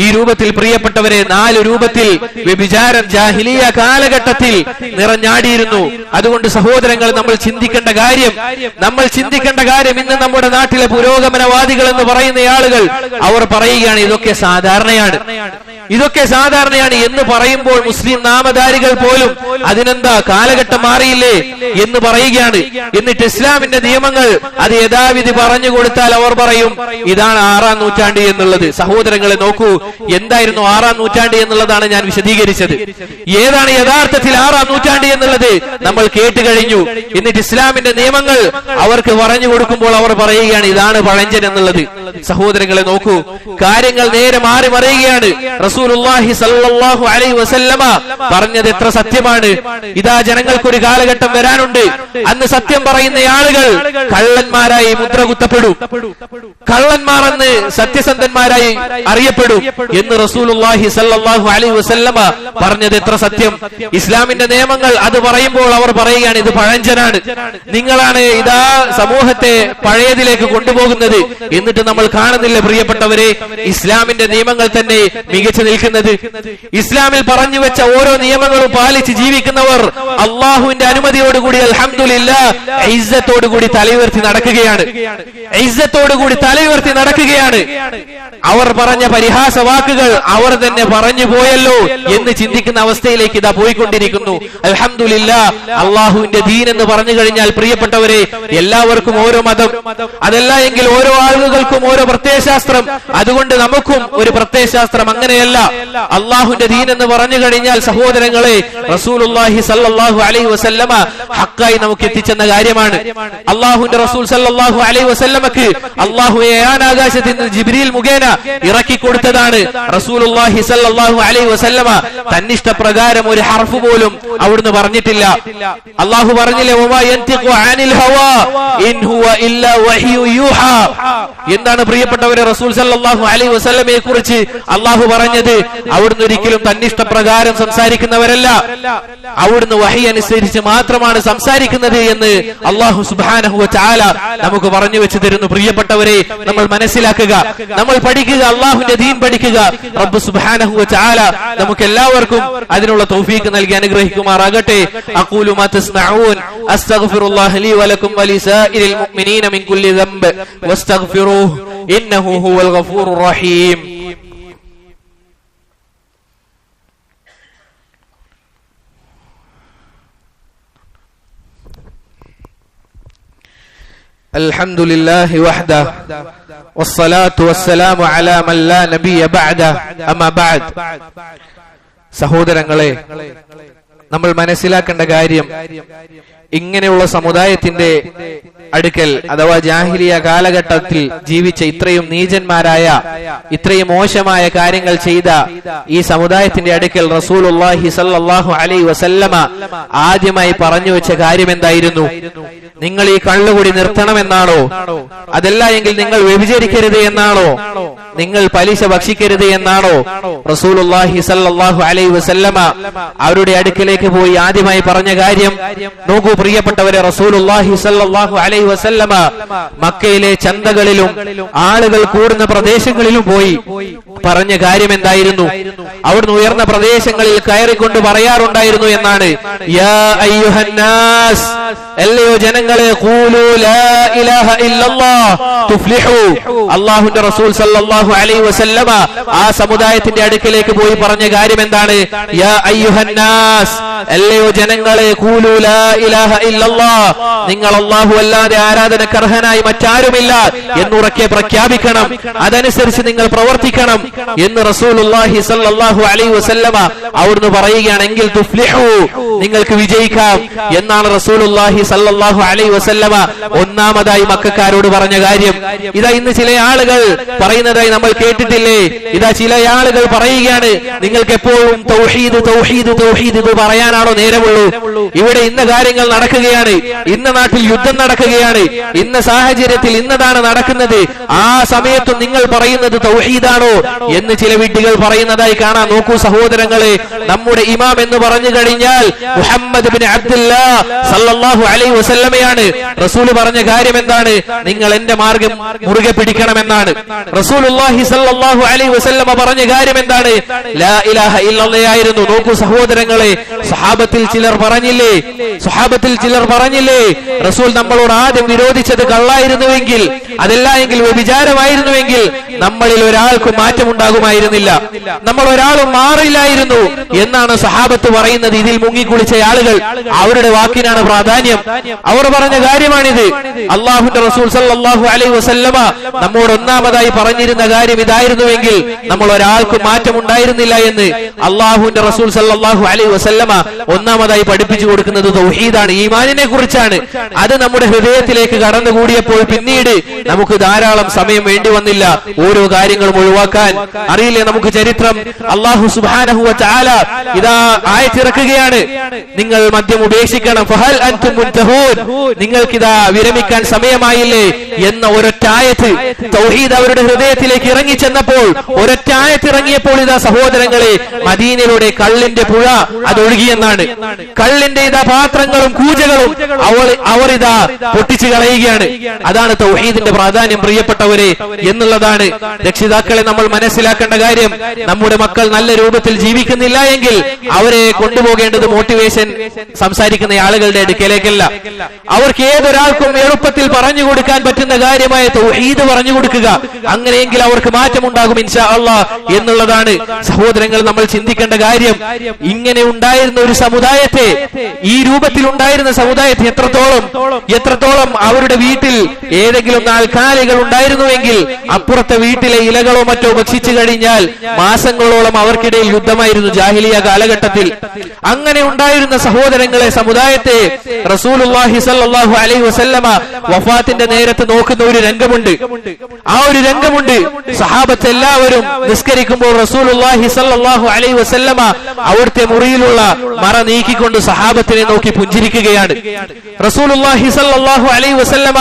ഈ രൂപത്തിൽ പ്രിയപ്പെട്ടവരെ 4 രൂപത്തിൽ വ്യഭിചാരം ജാഹിലിയ കാലഘട്ടത്തിൽ നിറഞ്ഞാടിയിരുന്നു. അതുകൊണ്ട് സഹോദരങ്ങൾ നമ്മൾ ചിന്തിക്കേണ്ട കാര്യം ഇന്ന് നമ്മുടെ നാട്ടിലെ പുരോഗമനവാദികൾ എന്ന് പറയുന്ന ആളുകൾ അവർ പറയുകയാണ് ഇതൊക്കെ സാധാരണയാണ്. ഇതൊക്കെ സാധാരണയാണ് എന്ന് പറയുമ്പോൾ മുസ്ലിം നാമധാരികൾ പോലും അതിനെന്താ കാലഘട്ടം മാറിയില്ലേ എന്ന് പറയുകയാണ്. എന്നിട്ട് ഇസ്ലാമിന്റെ നിയമങ്ങൾ അത് യഥാവിധി പറഞ്ഞു കൊടുത്താൽ അവർ പറയും ഇതാണ് 6-ാം നൂറ്റാണ്ട് എന്നുള്ളത്. സഹോദരങ്ങളെ നോക്കൂ, എന്തായിരുന്നു 6-ാം നൂറ്റാണ്ട് എന്നുള്ളതാണ് ഞാൻ വിശദീകരിച്ചത്. ഏതാണ് യഥാർത്ഥത്തിൽ 6-ാം നൂറ്റാണ്ട് എന്നുള്ളത് നമ്മൾ കേട്ട് കഴിഞ്ഞു. എന്നിട്ട് ഇസ്ലാമിന്റെ നിയമങ്ങൾ അവർക്ക് പറഞ്ഞു കൊടുക്കുമ്പോൾ അവർ പറയുകയാണ് ഇതാണ് പഴഞ്ചൻ എന്നുള്ളത്. സഹോദരങ്ങളെ നോക്കൂ, കാര്യങ്ങൾ നേരെ മാറി മറിയുകയാണ്. റസൂലുള്ളാഹി സ്വല്ലല്ലാഹു അലൈഹി വസല്ലമ പറഞ്ഞത് എത്ര സത്യമാണ്. ഇതാ ജനങ്ങൾക്കൊരു കാലഘട്ടം വരാനുണ്ട്, അന്ന് സത്യം പറയുന്ന ആളുകൾ കള്ളന്മാരായി മുദ്ര കുത്തപ്പെടും, കള്ളന്മാർ എന്ന് സത്യസന്ധന്മാരായി അറിയപ്പെടും എന്ന് റസൂലുള്ളാഹി സ്വല്ലല്ലാഹു അലൈഹി വസല്ലമ പറഞ്ഞത് എത്ര സത്യം. ഇസ്ലാമിന്റെ നിയമങ്ങൾ അത് പറയുമ്പോൾ അവർ പറയുകയാണ് ഇത് പഴഞ്ചനാണ്, നിങ്ങളാണ് ഇതാ സമൂഹത്തെ പഴയതിലേക്ക് കൊണ്ടുപോകുന്നത്. എന്നിട്ട് നമ്മൾ കാണുന്നില്ല പ്രിയപ്പെട്ടവരെ, ഇസ്ലാമിന്റെ നിയമങ്ങൾ തന്നെ മികച്ചു നിൽക്കുന്നത്. ഇസ്ലാമിൽ പറഞ്ഞു വെച്ച ഓരോ നിയമങ്ങളും പാലിച്ച് ജീവിക്കുന്നവർ അള്ളാഹുവിന്റെ അനുമതിയോടുകൂടി അൽഹംദുലില്ലാഹ് ഇസ്സത്തോടുകൂടി തലയുയർത്തി നടക്കുകയാണ്, ഇസ്സത്തോടുകൂടി തലയുയർത്തി നടക്കുകയാണ്. അവർ പറഞ്ഞ പരിഹാസ വാക്കുകൾ അവർ തന്നെ പറഞ്ഞു പോയല്ലോ എന്ന് ചിന്തിക്കുന്ന അവസ്ഥയിലേക്ക് ഇതാ പോയിക്കൊണ്ടിരിക്കുന്നു. അൽഹംദുലില്ലാഹ്, അള്ളാഹുവിന്റെ ദീൻ എന്ന് പറഞ്ഞു കഴിഞ്ഞാൽ പ്രിയപ്പെട്ടവരെ എല്ലാവർക്കും ഓരോ മതം, അതല്ല എങ്കിൽ ഓരോ ആളുകൾക്കും ഓരോ പ്രത്യയശാസ്ത്രം. അതുകൊണ്ട് നമുക്കും ഒരു പ്രത്യയശാസ്ത്രം. അങ്ങനെയല്ല, അള്ളാഹുവിന്റെ ദീൻ എന്ന് പറഞ്ഞു കഴിഞ്ഞാൽ സഹോദരങ്ങളെ റസൂലുള്ളാഹി സ്വല്ലല്ലാഹു അലൈഹി വസല്ലമ ഹക്കായി നമുക്ക് എത്തിച്ചെന്ന കാര്യമാണ്. അള്ളാഹുവിന്റെ റസൂൽ സ്വല്ലല്ലാഹു അലൈഹി വസല്ലമക്ക് അള്ളാഹു ആകാശത്തിൽ നിന്ന് ജിബ്രീൽ മുഖേന ഇറക്കി കൊടുത്തതാണ്. റസൂലുള്ളാഹി സ്വല്ലല്ലാഹു അലൈഹി വസല്ലമ തന്നിഷ്ടപ്രകാരം ഒരു ഹർഫ് പോലും അവിടുന്ന് പറഞ്ഞിട്ടില്ല. അള്ളാഹു പറഞ്ഞില്ലേ വമാ യൻതിഖു അനിൽ ഹവാ ഇൻ ഹുവ ഇല്ലാ വഹ്യു യൂഹാ. എന്താണ് പ്രിയപ്പെട്ടവരെ റസൂൽ സല്ലല്ലാഹു അലൈഹി വസല്ലമയെ കുറിച്ച് അള്ളാഹു പറഞ്ഞത്? അവിടുന്ന് ഒരിക്കലും തന്നിഷ്ടപ്രകാരം സംസാരിക്കുന്നവരല്ല, അവിടുന്ന് വഹി അനുസരിച്ച് മാത്രമാണ് സംസാരിക്കുന്നത് എന്ന് അള്ളാഹു സുബ്ഹാനഹു വ തആല നമുക്ക് പറഞ്ഞു വെച്ച് തരുന്നു. പ്രിയപ്പെട്ടവരെ, നമ്മൾ മനസ്സിലാക്കുക, നമ്മൾ പഠിക്കുക, അള്ളാഹുവിന്റെ ദീൻ പഠിക്കുക. റബ്ബ് സുബ്ഹാനഹു വ തആല നമുക്ക് എല്ലാവർക്കും അതിനുള്ള തൗഫീഖ് നൽകി അനുഗ്രഹിക്കുമാറാകട്ടെ. അഖൂലു മാ തസ്മഊൻ അസ്തഗ്ഫിറുല്ലാഹ ലീ വലക്കും വലിസാഇരിൽ മുഅ്മിനീന മിൻ കുല്ലി ദംബ് വസ്തഗ്ഫിറൂഹു ഇന്നഹു ഹുവൽ ഗഫൂറുർ റഹീം. الحمد لله وحده والصلاة والسلام على من لا نبي بعده أما بعد. സഹോദരങ്ങളെ, നമ്മൾ മനസ്സിലാക്കേണ്ട കാര്യം, ഇങ്ങനെയുള്ള സമുദായത്തിന്റെ അടുക്കൽ അഥവാ ജാഹിലിയ കാലഘട്ടത്തിൽ ജീവിച്ച ഇത്രയും നീചന്മാരായ ഇത്രയും മോശമായ കാര്യങ്ങൾ ചെയ്ത ഈ സമുദായത്തിന്റെ അടുക്കൽ റസൂലുള്ളാഹി സ്വല്ലല്ലാഹു അലൈഹി വസല്ലമ ആദ്യമായി പറഞ്ഞു വെച്ച കാര്യം എന്തായിരുന്നു? നിങ്ങൾ ഈ കള്ളുകുടി നിർത്തണമെന്നാണോ? അതല്ല എങ്കിൽ നിങ്ങൾ വ്യഭിചരിക്കരുത് എന്നാണോ? നിങ്ങൾ പലിശ ഭക്ഷിക്കരുത് എന്നാണോ? റസൂലുള്ളാഹി സ്വല്ലല്ലാഹു അലൈഹി വസല്ലമ അവരുടെ അടുക്കലേക്ക് പോയി ആദ്യമായി പറഞ്ഞ കാര്യം നോക്കൂ പ്രിയപ്പെട്ടവരെ. റസൂലുള്ളാഹി സ്വല്ലല്ലാഹു അലൈഹി വസല്ലമ മക്കയിലെ ചന്തകളിലും ആളുകൾ കൂടുന്ന പ്രദേശങ്ങളിലും പോയി പറഞ്ഞ കാര്യം എന്തായിരുന്നു? അവിടുന്ന് ഉയർന്ന പ്രദേശങ്ങളിൽ കയറിക്കൊണ്ട് പറയാറുണ്ടായിരുന്നു എന്നാണ്, യാ അയ്യുഹന്നാസ്, അല്ലയോ ജനങ്ങളെ, ഖൂലു ലാ ഇലാഹ ഇല്ലല്ലാഹ് തുഫ്ലിഹു. അല്ലാഹുവിന്റെ റസൂൽ സല്ലല്ലാഹു അലൈഹി വസല്ലമ ആ സമുദായത്തിന്റെ അടുക്കലേക്ക് പോയി പറഞ്ഞ കാര്യം എന്താണ്? യാ അയ്യുഹന്നാസ്, അല്ലയോ ജനങ്ങളെ, ഖൂലു ലാ ഇലാഹ ഇല്ലല്ലാഹ്, നിങ്ങൾ അല്ലാഹു അല്ലാതെ ആരാധനക്കർഹനായി മറ്റാരുമില്ല എന്നുറക്കെ പ്രഖ്യാപിക്കണം, അതനുസരിച്ച് നിങ്ങൾ പ്രവർത്തിക്കണം എന്ന് റസൂലുള്ളാഹി സ്വല്ലല്ലാഹു അലൈഹി വസല്ലമ അവിടുന്ന് പറയുകയാണെങ്കിൽ തുഫ്ലിഹു, നിങ്ങൾക്ക് വിജയിക്കാം എന്നാണ് റസൂലുള്ളാഹി സ്വല്ലല്ലാഹു അലൈഹി വസല്ലമ ഒന്നാമതായി മക്കക്കാരോട് പറഞ്ഞ കാര്യം. ഇതാ ഇന്ന് ചില ആളുകൾ പറയുന്നതായി നമ്മൾ കേട്ടിട്ടില്ലേ? ഇതാ ചില ആളുകൾ പറയുകയാണ്, നിങ്ങൾക്ക് എപ്പോഴും തൗഹീദ് തൗഹീദ് തൗഹീദ് ഇത് പറയാനാണോ നേരമുള്ളൂ? ഇവിടെ ഇന്ന കാര്യങ്ങൾ നടക്കുകയാണ്, ഇന്ന നാട്ടിൽ യുദ്ധം നടക്കുകയാണ്, ഇന്ന സാഹചര്യത്തിൽ ഇന്നതാണ് നടക്കുന്നത്, ആ സമയത്തും നിങ്ങൾ പറയുന്നത് തൗഹീദാണോ എന്ന് ചില വിഡ്ഢികൾ പറയുന്നതായി കാണാം. നോക്കൂ സഹോദരങ്ങളെ, നമ്മുടെ ഇമാം എന്ന് പറഞ്ഞു കഴിഞ്ഞാൽ മുഹമ്മദ് ബിൻ അബ്ദുല്ലാഹ് സല്ലല്ലാഹു അലൈഹി വസല്ലമയാണ്. റസൂൽ പറഞ്ഞ കാര്യം എന്താണ്? നിങ്ങൾ എന്റെ മാർഗം മുറുകെ പിടിക്കണമെന്നാണ്. റസൂലുള്ളാഹി സല്ലല്ലാഹു അലൈഹി വസല്ലമ പറഞ്ഞ കാര്യം എന്താണ്? ലാ ഇലാഹ ഇല്ലല്ലാഹ് ആയിരുന്നു. നോക്കൂ സഹോദരങ്ങളെ, സ്വഹാബത്തിൽ ചിലർ പറഞ്ഞില്ലേ റസൂൽ നമ്മളോട് ആദ്യം വിരോധിച്ചത് കള്ളായിരുന്നുവെങ്കിൽ, അതല്ല എങ്കിൽ വ്യഭിചാരമായിരുന്നുവെങ്കിൽ നമ്മളിൽ ഒരാൾക്കും മാറ്റമുണ്ടാകുമായിരുന്നില്ല, നമ്മൾ ഒരാളും മാറില്ലായിരുന്നു എന്നാണ് സഹാബത്ത് പറയുന്നത്. ഇതിൽ മുങ്ങിക്കുളിച്ച ആളുകൾ, അവരുടെ വാക്കിനാണ് പ്രാധാന്യം. അവർ പറഞ്ഞ കാര്യമാണിത്. അള്ളാഹുവിന്റെ റസൂൽ സല്ലല്ലാഹു അലൈഹി വസല്ലമ നമ്മോട് ഒന്നാമതായി പറഞ്ഞിരുന്ന കാര്യം ഇതായിരുന്നുവെങ്കിൽ നമ്മൾ ഒരാൾക്കും മാറ്റമുണ്ടായിരുന്നില്ല എന്ന് അള്ളാഹുവിന്റെ റസൂൽ സല്ലല്ലാഹു അലൈഹി വസല്ലമ ഒന്നാമതായി പഠിപ്പിച്ചു കൊടുക്കുന്നത് തൗഹീദാണ്, ഈമാനിനെ കുറിച്ചാണ്. അത് നമ്മുടെ ഹൃദയത്തിലേക്ക് കടന്നുകൂടിയപ്പോൾ പിന്നീട് നമുക്ക് ധാരാളം സമയം വേണ്ടി വന്നില്ല ഓരോ കാര്യങ്ങളും ഒഴിവാക്കാൻ. അറിയില്ലേ നമുക്ക് ചരിത്രം? അല്ലാഹു സുബ്ഹാനഹു വ തആല ഇതാ ആയത്തിറക്കുകയാണ്, നിങ്ങൾ മദ്യം ഉപേക്ഷിക്കണം, ഫഹൽ അൻതും മുൻതഹൂൻ, നിങ്ങൾക്കിതാ വിരമിക്കാൻ സമയമായില്ലേ എന്ന ഒരൊറ്റ ആയത്ത് തൗഹീദ് അവരുടെ ഹൃദയത്തിലേക്ക് ഇറങ്ങി ചെന്നപ്പോൾ, ഒരൊറ്റ ആയത്ത് ഇറങ്ങിയപ്പോൾ ഇതാ സഹോദരങ്ങളെ, മദീനയിലൂടെ കള്ളിന്റെ പുഴ അതൊഴുകിയെന്നാണ്. കള്ളിന്റെ ഇതാ പാത്രങ്ങളും കൂജകളും അവർ ഇതാ പൊട്ടിച്ചു കളയുകയാണ്. അതാണ് തൗഹീദിന്റെ പ്രാധാന്യം പ്രിയപ്പെട്ടവരെ എന്നുള്ളതാണ്. രക്ഷിതാക്കളെ നമ്മൾ മനസ്സിലാക്കേണ്ട കാര്യം, നമ്മുടെ മക്കൾ നല്ല രൂപത്തിൽ ജീവിക്കുന്നില്ല എങ്കിൽ അവരെ കൊണ്ടുപോകേണ്ടത് മോട്ടിവേഷൻ സംസാരിക്കുന്ന ആളുകളുടെ അടുക്കലേക്കല്ല. അവർക്ക് ഏതൊരാൾക്കും എളുപ്പത്തിൽ പറഞ്ഞു കൊടുക്കാൻ പറ്റുന്ന കാര്യമായ തൗഹീദ് പറഞ്ഞു കൊടുക്കുക. അങ്ങനെയെങ്കിൽ അവർക്ക് മാറ്റമുണ്ടാകും ഇൻഷാ അല്ലാഹ് എന്നുള്ളതാണ് സഹോദരങ്ങൾ നമ്മൾ ചിന്തിക്കേണ്ട കാര്യം. ഇങ്ങനെ ഉണ്ടായിരുന്ന ഒരു സമുദായത്തെ, ഈ രൂപത്തിൽ ഉണ്ടായിരുന്ന സമുദായത്തെ എത്രത്തോളം അവരുടെ വീട്ടിൽ ഏതെങ്കിലും നാൽക്കാലികൾ ഉണ്ടായിരുന്നുവെങ്കിൽ അപ്പുറത്തെ വീട്ടിലെ ഇലകളോ മറ്റോ ഭക്ഷിച്ചു കഴിഞ്ഞാൽ മാസങ്ങളോളം അവർക്കിടയിൽ യുദ്ധമായിരുന്നു ജാഹിലിയ കാലഘട്ടത്തിൽ. അങ്ങനെ ഉണ്ടായിരുന്ന സഹോദരങ്ങളെ, സമുദായത്തെ റസൂലുള്ളാഹി സ്വല്ലല്ലാഹു അലൈഹി വസല്ലമ വഫാത്തിന്റെ നേരത്ത് നോക്കുന്ന ഒരു രംഗമുണ്ട്. ആ ഒരു രംഗമുണ്ട്. സഹാബത്ത് എല്ലാവരും നിസ്കരിക്കുമ്പോൾ റസൂലുള്ളാഹി സ്വല്ലല്ലാഹു അലൈഹി വസല്ലമ അവിടുത്തെ മുറിയിലുള്ള മറ നീക്കിക്കൊണ്ട് സഹാബത്തിനെ നോക്കി പുഞ്ചിരിക്കുകയാണ്. റസൂലുള്ളാഹി സ്വല്ലല്ലാഹു അലൈഹി വസല്ലമ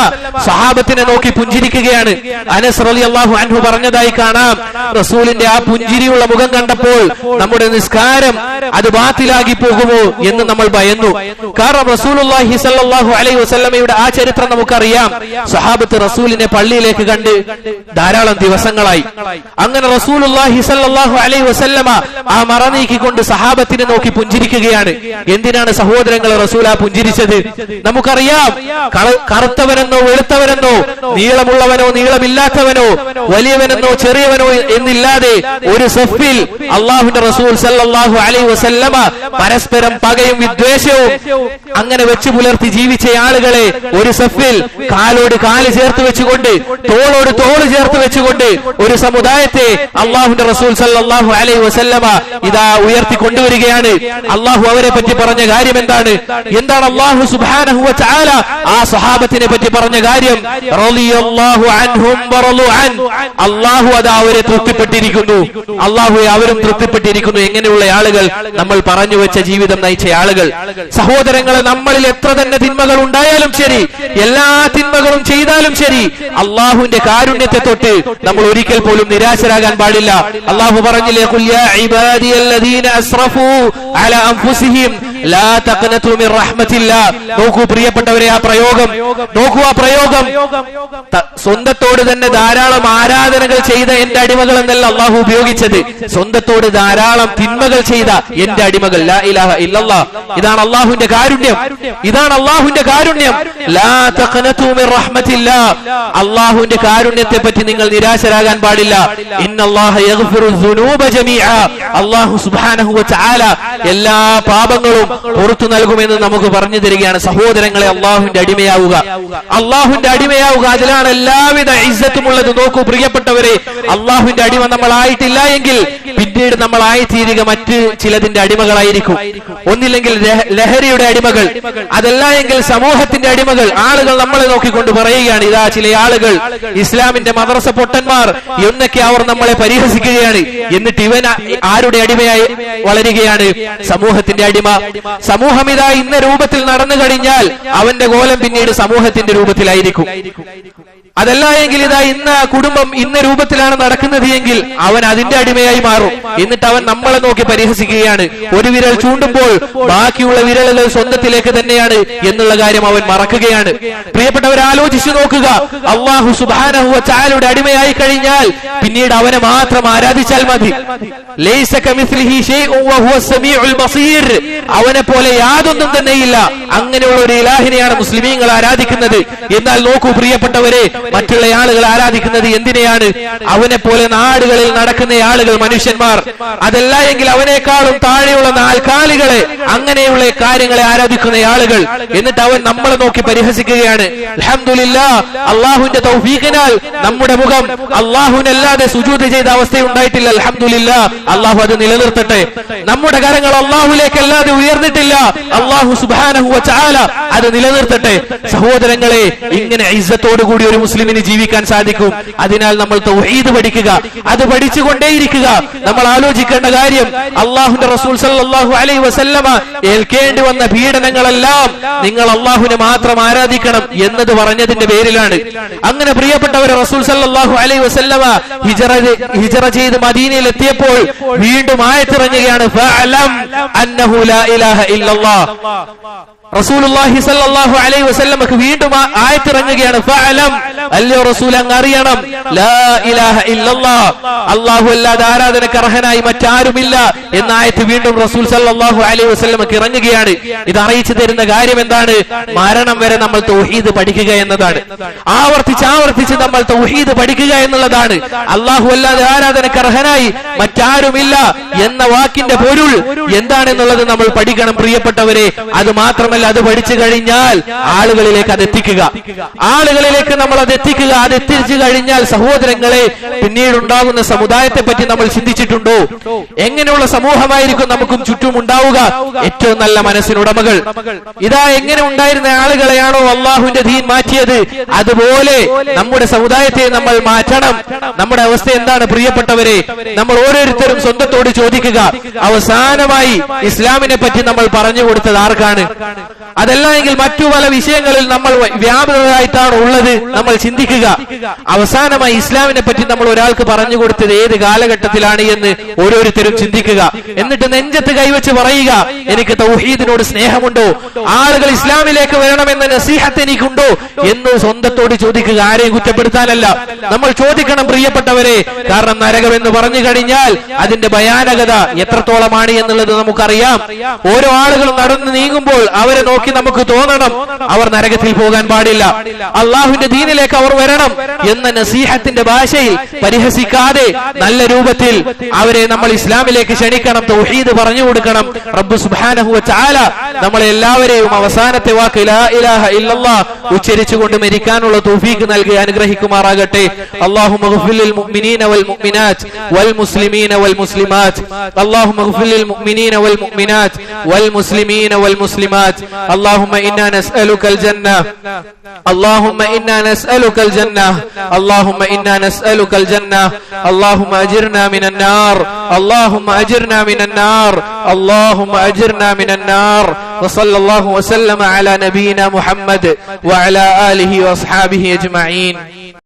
സഹാബത്തിനെ നോക്കി പുഞ്ചിരിക്കുകയാണ്. അനസ് റളിയല്ലാഹു അൻഹു പറഞ്ഞതായി കാണാം, റസൂലിന്റെ ആ പുഞ്ചിരിയുള്ള മുഖം കണ്ടപ്പോൾ നമ്മുടെ നിസ്കാരം അത് ബാത്തിലാക്കി പോകുമോ എന്ന് നമ്മൾ ഭയന്നു. കാരണം റസൂലുള്ളാഹി സ്വല്ലല്ലാഹു അലൈഹി വസല്ലമയുടെ ആ ചരിത്രം നമുക്കറിയാം. സഹാബത്ത് റസൂലിനെ പള്ളിയിലേക്ക് കണ്ട് ധാരാളം ദിവസങ്ങളായി. അങ്ങനെ റസൂലുള്ളാഹി സ്വല്ലല്ലാഹു അലൈഹി വസല്ലമ ആ മറ നീക്കിക്കൊണ്ട് സഹാബത്തിനെ നോക്കി പുഞ്ചിരിക്കുകയാണ്. എന്തിനാണ് സഹോദരങ്ങളെ റസൂൽ ആ പുഞ്ചിരിച്ചത്? നമുക്കറിയാം, കറുത്തവനെന്നോ വെളുത്തവനെന്നോ, നീളമുള്ളവനോ നീളമില്ലാത്തവനോ, വലിയവനെന്നോ ചെറിയവനോ എന്നില്ലാതെ ഒരു സഫിൽ അള്ളാഹുവിന്റെ റസൂൽ സല്ലല്ലാഹു അലൈഹി വസല്ലമ പരസ്പരം പകയും വിദ്വേഷവും അങ്ങനെ വെച്ചു പുലർത്തി ജീവിച്ച ആളുകളെ ഒരു സഫിൽ കാലോട് കാല് ചേർത്ത് വെച്ചുകൊണ്ട്, തോളോട് തോള് ചേർത്ത് വെച്ചുകൊണ്ട് ഒരു സമുദായത്തെ അള്ളാഹുവിന്റെ റസൂൽ സല്ലല്ലാഹു അലൈഹി വസല്ലമ ഇതാ ഉയർത്തി കൊണ്ടുവരികയാണ്. അള്ളാഹു അവരെ പറ്റി പറഞ്ഞ കാര്യം എന്താണ്? അള്ളാഹു സുബ്ഹാനഹു വ തആല ആ സ്വഹാബത്തിനെ പറ്റി പറഞ്ഞ കാര്യം? റളിയല്ലാഹു അൻഹും വറളു അൻ, അള്ളാഹു അതാ അവരെ തൃപ്തിപ്പെട്ടിരിക്കുന്നു, അള്ളാഹുവെ അവരും തൃപ്തിപ്പെട്ടിരിക്കുന്നു. എങ്ങനെയുള്ള ആളുകൾ? നമ്മൾ പറഞ്ഞു വെച്ച ജീവിതം നയിച്ച ആളുകൾ. സഹോദരങ്ങളെ, നമ്മളിൽ എത്ര തന്നെ തിന്മകൾ ഉണ്ടായാലും ശരി, എല്ലാ തിന്മകളും ചെയ്താലും ശരി, അള്ളാഹുവിന്റെ കാരുണ്യത്തെ തൊട്ട് നമ്മൾ ഒരിക്കൽ പോലും നിരാശരാകാൻ പാടില്ല. അള്ളാഹു പറഞ്ഞില്ലേ, ഖുൽ യാ ഇബാദിയല്ലദീന അസ്റഫൂ അലാ അൻഫുസിഹിം ലാ തഖ്നതു മിർ റഹ്മത്തില്ലാ. നോക്കൂ പ്രിയപ്പെട്ടവരെ, ആ പ്രയോഗം നോക്കൂ. ആ പ്രയോഗം സ്വന്തത്തോട് തന്നെ ധാരാളം ആരാധനകൾ ചെയ്ത എന്റെ അടിമകൾ എന്നല്ല അള്ളാഹു ഉപയോഗിച്ചത്. സ്വന്തത്തോട് ധാരാളം തിന്മകൾ ചെയ്ത എന്റെ അടിമകൾ. ലാ ഇലാഹ ഇല്ലല്ലാഹ്. ഇതാണ് അള്ളാഹുവിന്റെ കാരുണ്യം. ഇതാണ് അള്ളാഹുവിന്റെ കാരുണ്യം. ലാ തഖ്നതു മിർ റഹ്മത്തില്ലാ. അള്ളാഹുവിന്റെ കാരുണ്യത്തെ പറ്റി നിങ്ങൾ നിരാശരാകാൻ പാടില്ല. ഇന്നല്ലാഹ യഗ്ഫിറു ദുനൂബ ജമീഅ. അള്ളാഹു സുബ്ഹാനഹു വ തആല എല്ലാ പാപങ്ങളും പുറത്തു നൽകുമെന്ന് നമുക്ക് പറഞ്ഞു തരികയാണ്. സഹോദരങ്ങളെ, അള്ളാഹുവിന്റെ അടിമയാവുക, അള്ളാഹുവിന്റെ അടിമയാവുക. അതിലാണ് എല്ലാവിധ ഇസ്സത്തുമുള്ളത്. നോക്കൂ പ്രിയപ്പെട്ടവരെ, അള്ളാഹുവിന്റെ അടിമ നമ്മളായിട്ടില്ല എങ്കിൽ പിന്നീട് നമ്മൾ ആയിത്തീരുക മറ്റ് ചിലതിന്റെ അടിമകളായിരിക്കും. ഒന്നില്ലെങ്കിൽ ലഹരിയുടെ അടിമകൾ, അതല്ല എങ്കിൽ സമൂഹത്തിന്റെ അടിമകൾ. ആളുകൾ നമ്മളെ നോക്കിക്കൊണ്ട് പറയുകയാണ്, ഇതാ ചില ആളുകൾ ഇസ്ലാമിന്റെ മദ്രസ പൊട്ടന്മാർ എന്നൊക്കെ അവർ നമ്മളെ പരിഹസിക്കുകയാണ്. എന്നിട്ട് ഇവൻ ആരുടെ അടിമയായി വളരുകയാണ്? സമൂഹത്തിന്റെ അടിമ. സമൂഹം ഇതാ ഇന്ന രൂപത്തിൽ നടന്നു കഴിഞ്ഞാൽ അവന്റെ കോലം പിന്നീട് സമൂഹത്തിന്റെ രൂപത്തിലായിരിക്കും. അതല്ല എങ്കിൽ ഇതാ ഇന്ന കുടുംബം ഇന്ന രൂപത്തിലാണ് നടക്കുന്നത് എങ്കിൽ അവൻ അതിന്റെ അടിമയായി മാറും. എന്നിട്ട് അവൻ നമ്മളെ നോക്കി പരിഹസിക്കുകയാണ്. ഒരു വിരൽ ചൂണ്ടുമ്പോൾ ബാക്കിയുള്ള വിരലുകൾ സ്വന്തത്തിലേക്ക് തന്നെയാണ് എന്നുള്ള കാര്യം അവൻ മറക്കുകയാണ്. പ്രിയപ്പെട്ടവർ, ആലോചിച്ചു നോക്കുക. അല്ലാഹു സുബ്ഹാനഹു വ തആലയുടെ അടിമയായി കഴിഞ്ഞാൽ പിന്നീട് അവനെ മാത്രം ആരാധിച്ചാൽ മതി. ലൈസ കമിസ്ലിഹി ശൈഉൻ വഹുവ സമീഉൽ ബസീർ. അവനെ പോലെ യാതൊന്നും തന്നെയില്ല. അങ്ങനെയുള്ള ഒരു ഇലാഹിനെയാണ് മുസ്ലിമീങ്ങൾ ആരാധിക്കുന്നത്. എന്നാൽ നോക്കൂ പ്രിയപ്പെട്ടവരെ, മറ്റുള്ള ആളുകൾ ആരാധിക്കുന്നത് എന്തിനെയാണ്? അവനെ പോലെ നാടുകളിൽ നടക്കുന്ന ആളുകൾ, മനുഷ്യന്മാർ, അതല്ല എങ്കിൽ അവനേക്കാളും താഴെയുള്ള നാൽക്കാലികളെ, അങ്ങനെയുള്ള കാര്യങ്ങളെ ആരാധിക്കുന്ന ആളുകൾ. എന്നിട്ട് അവൻ നമ്മളെ നോക്കി പരിഹസിക്കുകയാണ്. അൽഹംദുലില്ലാഹ്, അള്ളാഹുവിന്റെ തൗഫീഖിനാൽ നമ്മുടെ മുഖം അള്ളാഹുവിനല്ലാതെ സുജൂദ് ചെയ്ത അവസ്ഥയുണ്ടായിട്ടില്ല. അൽഹംദുലില്ലാഹ്, അള്ളാഹു അത് നിലനിർത്തട്ടെ. നമ്മുടെ കരങ്ങൾ അള്ളാഹുലേക്ക് അല്ലാതെ ഉയർന്നിട്ടില്ല. അള്ളാഹു സുബ്ഹാനഹു വ തആല അത് നിലനിർത്തട്ടെ. സഹോദരങ്ങളെ, ഇങ്ങനെ ഇസ്സത്തോടു കൂടി ഒരു മുസ്ലിമിന് ജീവിക്കാൻ സാധിക്കും. അതിനാൽ നമ്മൾ തൗഹീദ് പഠിക്കുക, അത് പഠിച്ചുകൊണ്ടേയിരിക്കുക. നമ്മൾ ആലോചിക്കേണ്ട കാര്യം, അള്ളാഹുവിന്റെ റസൂൽ സല്ലല്ലാഹു അലൈഹി വസല്ലമ ഏൽക്കേണ്ടി വന്ന പീഡനങ്ങളെല്ലാം നിങ്ങൾ അള്ളാഹുവിനെ മാത്രം ആരാധിക്കണം എന്നത് പറഞ്ഞതിന്റെ പേരിലാണ്. അങ്ങനെ പ്രിയപ്പെട്ടവരെ, റസൂൽ സല്ലല്ലാഹു അലൈഹി വസല്ലമ ഹിജറ ചെയ്ത് മദീനയിൽ എത്തിയപ്പോൾ വീണ്ടും ആയത്തിറങ്ങുകയാണ്, ഫഅലം അന്നഹു ലാ ഇലാഹ ഇല്ലല്ലാഹ്. റസൂലുള്ളാഹി സ്വല്ലല്ലാഹു അലൈഹി വസല്ലമക്ക് വീണ്ടും ആയത്തിറങ്ങുകയാണ്, ഫഅലം, അല്ലയോ റസൂൽ, അങ്ങ് അറിയണം, ലാ ഇലാഹ ഇല്ലല്ലാഹ്, അല്ലാഹു അല്ലാതെ ആരാധനക്ക് അർഹനായി മറ്റാരുമില്ല എന്ന ആയത്ത് വീണ്ടും റസൂൽ സല്ലല്ലാഹു അലൈഹി വസല്ലമക്ക് ഇറങ്ങുകയാണ്. ഇത് അറിയിച്ചു തരുന്ന കാര്യം എന്താണ്? മരണം വരെ നമ്മൾ തൗഹീദ് പഠിക്കുക എന്നതാണ്. ആവർത്തിച്ച് നമ്മൾ തൗഹീദ് പഠിക്കുക എന്നുള്ളതാണ്. അല്ലാഹു അല്ലാതെ ആരാധനക്ക് അർഹനായി മറ്റാരുമില്ല എന്ന വാക്കിന്റെ പൊരുൾ എന്താണെന്നുള്ളത് നമ്മൾ പഠിക്കണം പ്രിയപ്പെട്ടവരെ. അത് മാത്രമല്ല, അത് പഠിച്ചു കഴിഞ്ഞാൽ ആളുകളിലേക്ക് അത് എത്തിക്കുക. ആളുകളിലേക്ക് നമ്മൾ അത് എത്തിക്കുക. അത് എത്തിച്ചു കഴിഞ്ഞാൽ സഹോദരങ്ങളെ, പിന്നീട് ഉണ്ടാകുന്ന സമുദായത്തെ പറ്റി നമ്മൾ ചിന്തിച്ചിട്ടുണ്ടോ? എങ്ങനെയുള്ള സമൂഹമായിരിക്കും നമുക്കും ചുറ്റും ഉണ്ടാവുക? ഏറ്റവും നല്ല മനസ്സിനുടമകൾ. ഇതാ എങ്ങനെ ഉണ്ടായിരുന്ന ആളുകളെയാണോ അള്ളാഹുവിന്റെ ദീൻ മാറ്റിയത്, അതുപോലെ നമ്മുടെ സമുദായത്തെ നമ്മൾ മാറ്റണം. നമ്മുടെ അവസ്ഥ എന്താണ് പ്രിയപ്പെട്ടവരെ? നമ്മൾ ഓരോരുത്തരും സ്വന്തത്തോട് ചോദിക്കുക, അവസാനമായി ഇസ്ലാമിനെ പറ്റി നമ്മൾ പറഞ്ഞു കൊടുത്തത് ആർക്കാണ്? അതല്ല എങ്കിൽ മറ്റു പല വിഷയങ്ങളിൽ നമ്മൾ വ്യാപൃതരായിട്ടാണ് ഉള്ളത്. നമ്മൾ ചിന്തിക്കുക, അവസാനമായി ഇസ്ലാമിനെ പറ്റി നമ്മൾ ഒരാൾക്ക് പറഞ്ഞു കൊടുത്തത് ഏത് കാലഘട്ടത്തിലാണ് എന്ന് ഓരോരുത്തരും ചിന്തിക്കുക. എന്നിട്ട് നെഞ്ചത്ത് കൈവച്ച് പറയുക, എനിക്ക് തൗഹീദിനോട് സ്നേഹമുണ്ടോ? ആളുകൾ ഇസ്ലാമിലേക്ക് വരണമെന്ന നസീഹത്ത് എനിക്കുണ്ടോ എന്ന് സ്വന്തത്തോട് ചോദിക്കുക. ആരെയും കുറ്റപ്പെടുത്താനല്ല, നമ്മൾ ചോദിക്കണം പ്രിയപ്പെട്ടവരെ. കാരണം നരകം എന്ന് പറഞ്ഞു കഴിഞ്ഞാൽ അതിന്റെ ഭയാനകത എത്രത്തോളമാണ് എന്നുള്ളത് നമുക്കറിയാം. ഓരോ ആളുകളും നടന്നു നീങ്ങുമ്പോൾ അവരെ നോക്കി നമുക്ക് തോന്നണം, അവർ നരകത്തിൽ പോകാൻ പാടില്ല, അള്ളാഹുവിന്റെ ദീനിലേക്ക് അവർ വരണം എന്ന നസീഹത്തിന്റെ ഭാഷയിൽ പരിഹസിക്കാതെ നല്ല രൂപത്തിൽ അവരെ നമ്മൾ ഇസ്ലാമിലേക്ക് ക്ഷണിക്കണം, തൗഹീദ് പറഞ്ഞു കൊടുക്കണം. റബ്ബ് സുബ്ഹാനഹു വ തആല നമ്മളെ എല്ലാവരെയും അവസാനത്തെ വാക്ക് ലാ ഇലാഹ ഇല്ലല്ലാഹ് ഉച്ചരിച്ചുകൊണ്ട് മരിക്കാനുള്ള തൗഫീഖ് നൽകി അനുഗ്രഹിക്കുമാറാകട്ടെ. അല്ലാഹുമ്മ ഗ്ഫിർ ലിൽ മുഅ്മിനീന വൽ മുഅ്മിനാത്ത് വൽ മുസ്ലിമീന വൽ മുസ്ലിമാത്ത്. അല്ലാഹുമ്മ ഗ്ഫിർ ലിൽ മുഅ്മിനീന വൽ മുഅ്മിനാത്ത് വൽ മുസ്ലിമീന വൽ മുസ്ലിമാത്ത്. اللهم إنا نسألك الجنة، اللهم إنا نسألك الجنة، اللهم إنا نسألك الجنة، اللهم أجرنا من النار، اللهم أجرنا من النار، اللهم أجرنا من النار. وصلى الله وسلم على نبينا محمد وعلى آله وأصحابه أجمعين.